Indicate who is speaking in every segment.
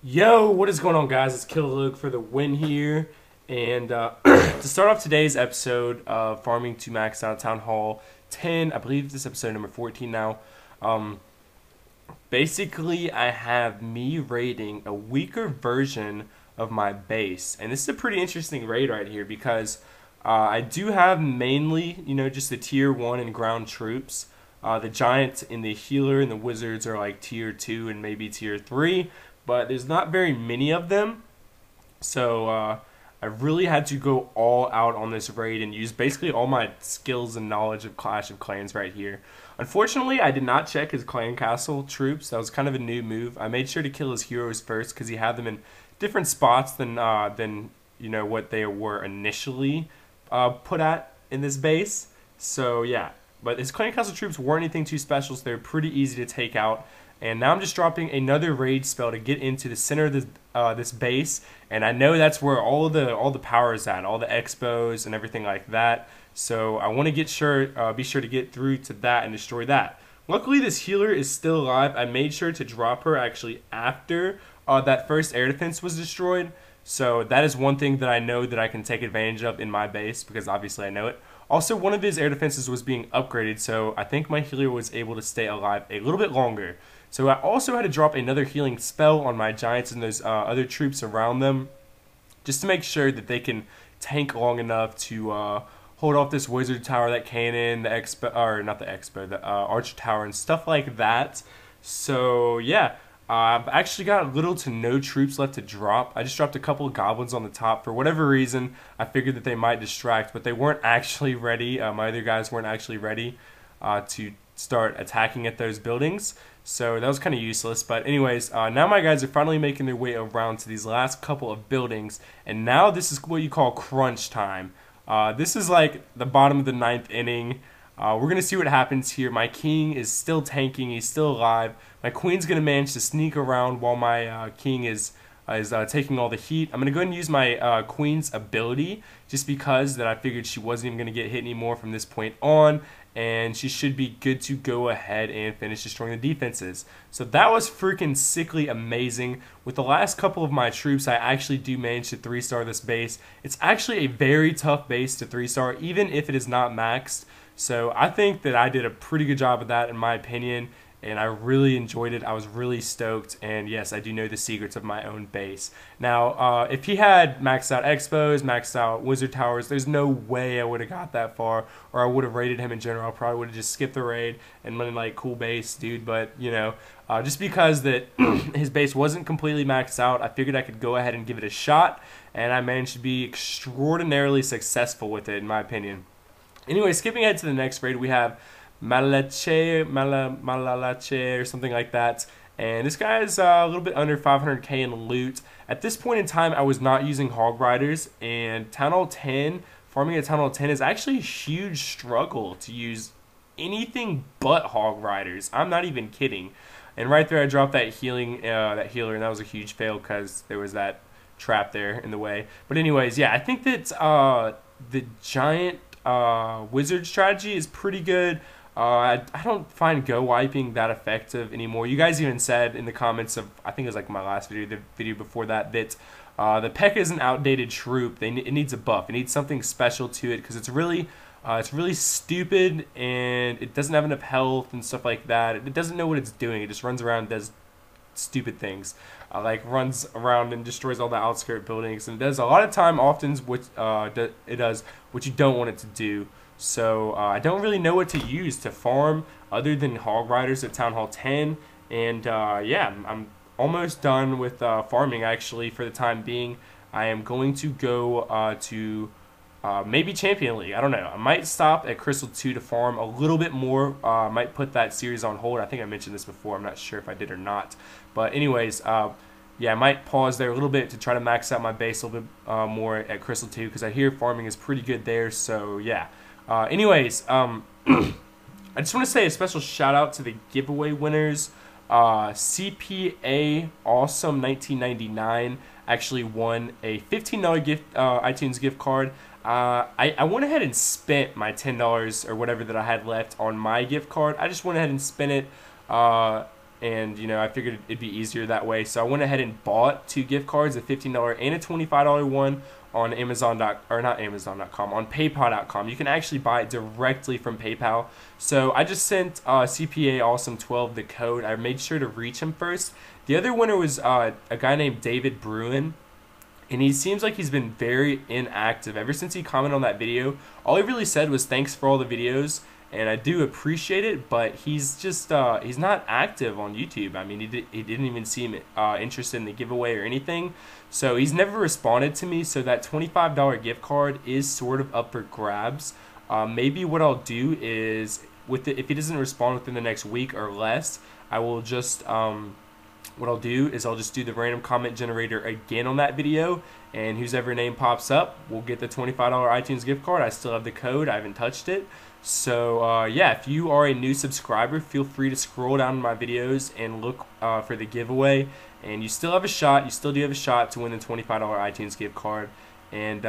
Speaker 1: Yo, what is going on, guys? It's Killer Luke for the win here. And to start off today's episode of Farming to Max Out Town Hall 10, I believe this is episode number 14 now. Um, Basically, I have me raiding a weaker version of my base. And this is a pretty interesting raid right here because I do have mainly, just the tier 1 and ground troops. The giant and the healer and the wizards are like tier 2 and maybe tier 3. But there's not very many of them. So I really had to go all out on this raid and use basically all my skills and knowledge of Clash of Clans right here. Unfortunately, I did not check his clan castle troops. That was kind of a new move. I made sure to kill his heroes first because he had them in different spots than what they were initially put at in this base. So yeah, but his clan castle troops weren't anything too special, so they're pretty easy to take out. And now I'm just dropping another rage spell to get into the center of this base, and I know that's where all the power is at, all the expos and everything like that. So I want to be sure to get through to that and destroy that. Luckily, this healer is still alive. I made sure to drop her actually after that first air defense was destroyed. So that is one thing that I know that I can take advantage of in my base because obviously I know it. Also, one of his air defenses was being upgraded, so I think my healer was able to stay alive a little bit longer. So I also had to drop another healing spell on my giants and those other troops around them, just to make sure that they can tank long enough to hold off this wizard tower, that cannon, the expo, or not the expo, the archer tower and stuff like that. So yeah, I've actually got little to no troops left to drop. I just dropped a couple of goblins on the top. For whatever reason, I figured that they might distract, but they weren't actually ready. My other guys weren't actually ready to start attacking at those buildings. So that was kind of useless. But anyways, now my guys are finally making their way around to these last couple of buildings. And now this is what you call crunch time. This is like the bottom of the 9th inning. We're going to see what happens here. My king is still tanking. He's still alive. My queen's going to manage to sneak around while my king is taking all the heat. I'm going to go ahead and use my queen's ability just because that I figured she wasn't even going to get hit anymore from this point on. And she should be good to go ahead and finish destroying the defenses. So that was freaking sickly amazing. With the last couple of my troops, I actually do manage to 3-star this base. It's actually a very tough base to 3-star, even if it is not maxed. So I think that I did a pretty good job of that in my opinion. And I really enjoyed it. I was really stoked. And yes, I do know the secrets of my own base. Now, if he had maxed out expos, maxed out wizard towers, there's no way I would have got that far. Or I would have raided him in general. I probably would have just skipped the raid and been like, cool base, dude. But, just because that his base wasn't completely maxed out, I figured I could go ahead and give it a shot. And I managed to be extraordinarily successful with it, in my opinion. Anyway, skipping ahead to the next raid, we have Malalache or something like that. And this guy is a little bit under 500k in loot. At this point in time, I was not using Hog Riders, and Town Hall 10, farming at Town Hall 10 is actually a huge struggle to use anything but Hog Riders. I'm not even kidding. And right there, I dropped that healer, and that was a huge fail because there was that trap there in the way. But anyways, yeah, I think that the giant wizard strategy is pretty good. I don't find go wiping that effective anymore. You guys even said in the comments of, I think it was like my last video, the video before that, that the P.E.K.K.A is an outdated troop. It needs a buff. It needs something special to it because it's really stupid and it doesn't have enough health and stuff like that. It doesn't know what it's doing. It just runs around and does stupid things. Like runs around and destroys all the outskirt buildings and does a lot of time often which it does what you don't want it to do. So I don't really know what to use to farm other than Hog Riders at Town Hall 10. And yeah, I'm almost done with farming actually for the time being. I am going to go to maybe Champion League. I don't know. I might stop at Crystal 2 to farm a little bit more. I might put that series on hold. I think I mentioned this before. I'm not sure if I did or not. But anyways, yeah, I might pause there a little bit to try to max out my base a little bit more at Crystal 2 because I hear farming is pretty good there. So yeah. Anyways, I just want to say a special shout out to the giveaway winners. CPA Awesome 1999 actually won a $15 iTunes gift card. I went ahead and spent my $10 or whatever that I had left on my gift card. I just went ahead and spent it and I figured it'd be easier that way. So I went ahead and bought 2 gift cards, a $15 and a $25 one on on PayPal.com. You can actually buy it directly from PayPal. So I just sent CPA Awesome 12 the code. I made sure to reach him first. The other winner was a guy named David Bruin. And he seems like he's been very inactive ever since he commented on that video. All he really said was thanks for all the videos, and I do appreciate it, but he's just he's not active on YouTube. I mean, he didn't even seem interested in the giveaway or anything. So he's never responded to me. So that $25 gift card is sort of up for grabs. Maybe what I'll do is if he doesn't respond within the next week or less, I will just what I'll do is I'll just do the random comment generator again on that video, and whoever name pops up will get the $25 iTunes gift card. I still have the code. I haven't touched it. So yeah, if you are a new subscriber, feel free to scroll down my videos and look for the giveaway, and you still have a shot. You still do have a shot to win the $25 iTunes gift card. And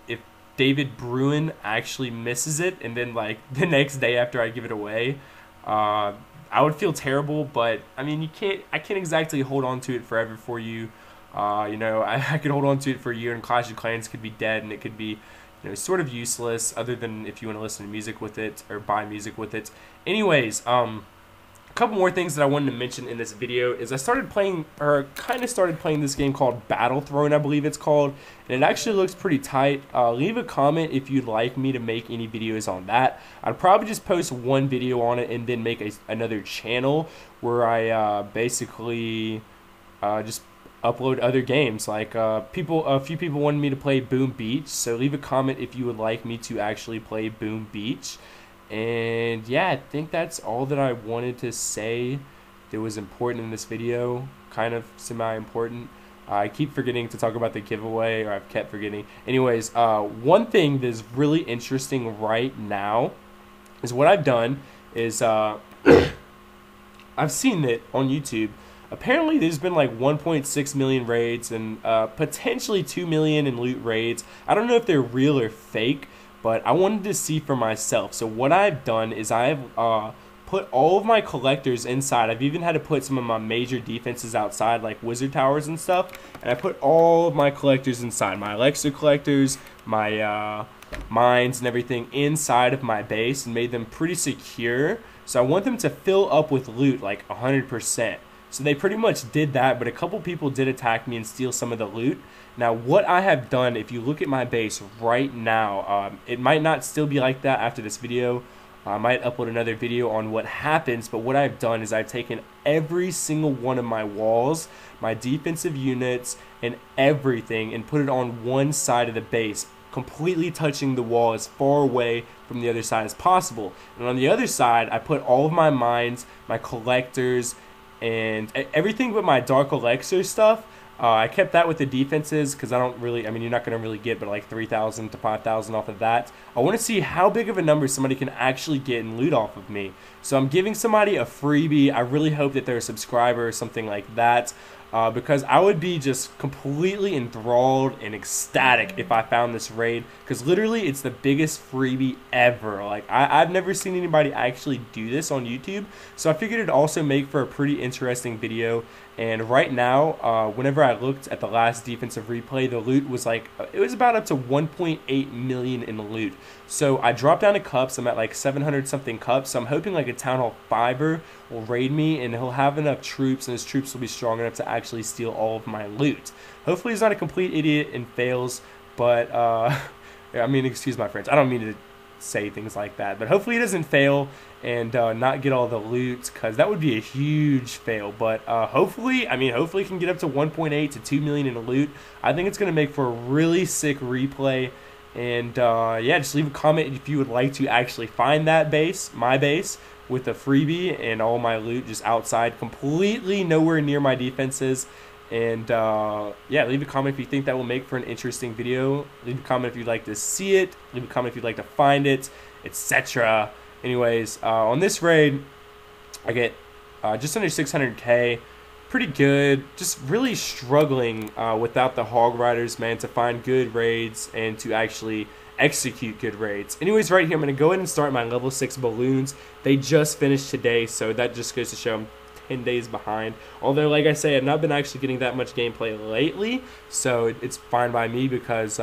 Speaker 1: if David Bruin actually misses it, and then like the next day after I give it away, I would feel terrible, but I mean, I can't exactly hold on to it forever for you. I could hold on to it for a year, and Clash of Clans could be dead, and it could be, sort of useless, other than if you want to listen to music with it or buy music with it. Anyways, a couple more things that I wanted to mention in this video is I started playing this game called Battle Throne, I believe it's called, and it actually looks pretty tight. Leave a comment if you'd like me to make any videos on that. I'd probably just post one video on it and then make another channel where I basically just upload other games. Like a few people wanted me to play Boom Beach, so leave a comment if you would like me to actually play Boom Beach. And yeah, I think that's all that I wanted to say that was important in this video, kind of semi-important. I keep forgetting to talk about the giveaway, or I've kept forgetting. Anyways, one thing that is really interesting right now is what I've done is I've seen it on YouTube. Apparently there's been like 1.6 million raids and potentially 2 million in loot raids. I don't know if they're real or fake, but I wanted to see for myself. So what I've done is I've put all of my collectors inside. I've even had to put some of my major defenses outside, like wizard towers and stuff. And I put all of my collectors inside. My elixir collectors, my mines and everything inside of my base, and made them pretty secure. So I want them to fill up with loot like 100%. So they pretty much did that, but a couple people did attack me and steal some of the loot. Now, what I have done, if you look at my base right now, it might not still be like that after this video. I might upload another video on what happens, but what I've done is I've taken every single one of my walls, my defensive units, and everything, and put it on one side of the base, completely touching the wall as far away from the other side as possible. And on the other side, I put all of my mines, my collectors, and everything but my dark elixir stuff. I kept that with the defenses because I mean, you're not going to really get but like 3,000 to 5,000 off of that. I want to see how big of a number somebody can actually get and loot off of me. So I'm giving somebody a freebie. I really hope that they're a subscriber or something like that. Because I would be just completely enthralled and ecstatic if I found this raid, because literally it's the biggest freebie ever. Like I've never seen anybody actually do this on YouTube, so I figured it'd also make for a pretty interesting video. And right now, whenever I looked at the last defensive replay, the loot was like, it was about up to 1.8 million in loot. So I dropped down to cups. I'm at like 700 something cups. So I'm hoping like a Town Hall 5er will raid me, and he'll have enough troops, and his troops will be strong enough to actually steal all of my loot. Hopefully he's not a complete idiot and fails, but I mean, excuse my French. I don't mean to say things like that, but hopefully he doesn't fail and not get all the loot, because that would be a huge fail. But hopefully he can get up to 1.8 to 2 million in loot. I think it's going to make for a really sick replay. And yeah, just leave a comment if you would like to actually find that base, my base, with a freebie and all my loot just outside, completely nowhere near my defenses. And yeah, leave a comment if you think that will make for an interesting video. Leave a comment if you'd like to see it. Leave a comment if you'd like to find it, etc. Anyways, on this raid, I get just under 600k. Pretty good. Just really struggling without the hog riders, man, to find good raids and to actually execute good raids. Anyways, right here, I'm going to go ahead and start my level 6 balloons. They just finished today, so that just goes to show I'm 10 days behind. Although, like I say, I've not been actually getting that much gameplay lately, so it's fine by me because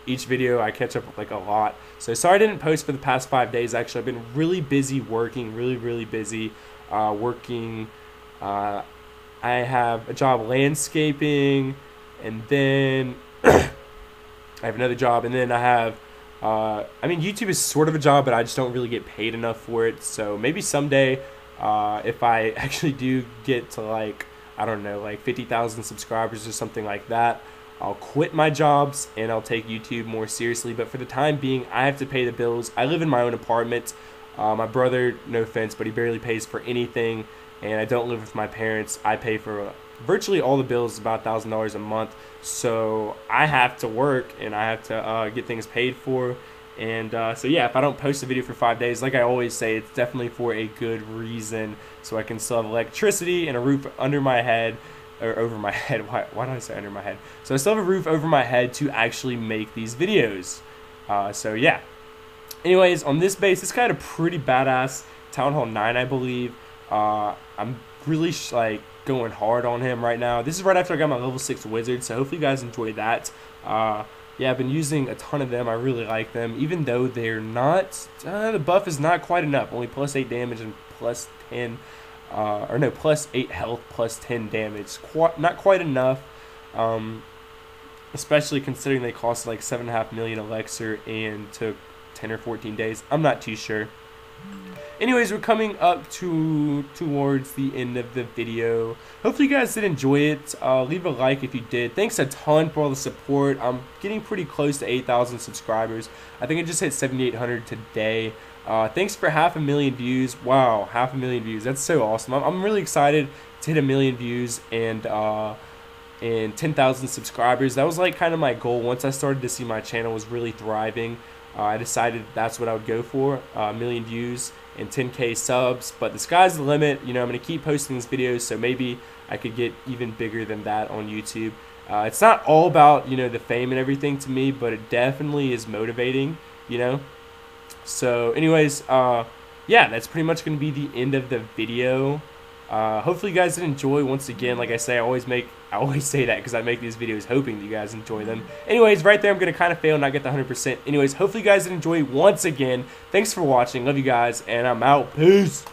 Speaker 1: each video I catch up like a lot. So sorry I didn't post for the past 5 days. Actually, I've been really busy working, really busy working. I have a job landscaping, and then I have another job, and then I have I mean, YouTube is sort of a job, but I just don't really get paid enough for it. So maybe someday, if I actually do get to like, I don't know, like 50,000 subscribers or something like that, I'll quit my jobs and I'll take YouTube more seriously. But for the time being, I have to pay the bills. I live in my own apartment. My brother, no offense, but he barely pays for anything. And I don't live with my parents. I pay for virtually all the bills, about $1,000 a month. So I have to work and I have to get things paid for. And so yeah, if I don't post a video for 5 days, like I always say, it's definitely for a good reason. So I can still have electricity and a roof under my head, or over my head. Why do I say under my head? So I still have a roof over my head to actually make these videos. So yeah. Anyways, on this base, it's kind of pretty badass. Town Hall 9, I believe. I'm really like going hard on him right now. This is right after I got my level 6 wizard, so hopefully you guys enjoy that. Yeah, I've been using a ton of them. I really like them, even though they're not, the buff is not quite enough. Only plus 8 damage and plus 10, or no, plus 8 health, plus 10 damage. Not quite enough, especially considering they cost like 7.5 million elixir and took 10 or 14 days. I'm not too sure. Anyways, we're coming up towards the end of the video. Hopefully you guys did enjoy it. Leave a like if you did. Thanks a ton for all the support. I'm getting pretty close to 8,000 subscribers. I think I just hit 7,800 today. Thanks for 500,000 views. Wow, 500,000 views. That's so awesome. I'm really excited to hit 1 million views and 10,000 subscribers. That was like kind of my goal. Once I started to see my channel was really thriving, I decided that's what I would go for, 1 million views and 10K subs. But the sky's the limit. You know, I'm going to keep posting these videos, so maybe I could get even bigger than that on YouTube. It's not all about, you know, the fame and everything to me, but it definitely is motivating, you know. So anyways, yeah, that's pretty much going to be the end of the video. Hopefully you guys did enjoy. Once again, like I say, I always say that because I make these videos hoping that you guys enjoy them. Anyways, right there, I'm going to kind of fail and not get the 100%. Anyways, hopefully you guys did enjoy once again. Thanks for watching. Love you guys, and I'm out. Peace.